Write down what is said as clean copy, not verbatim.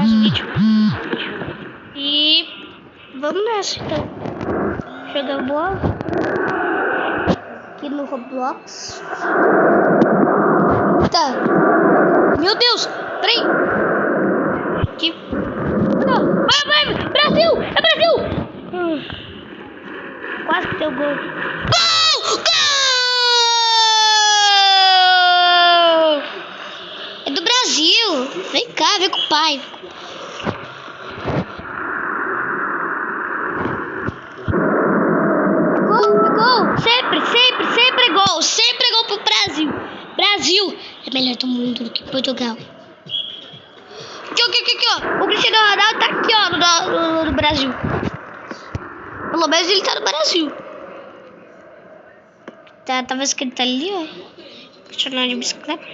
mais um vídeo. E vamos nessa então. Jogar bola aqui no Roblox. Tá. Meu Deus! Peraí! Aqui. Não. Vai! Brasil! É Brasil! Quase que deu gol. Gol! É do Brasil! Vem cá, vem com o pai. Gol! Sempre gol! Sempre gol pro Brasil! Brasil é melhor do mundo do que Portugal. Aqui, ó. O Cristiano Ronaldo tá aqui, ó, no Brasil. Pelo menos ele tá no Brasil. Tava escrito ali, ó. Cristiano de bicicleta.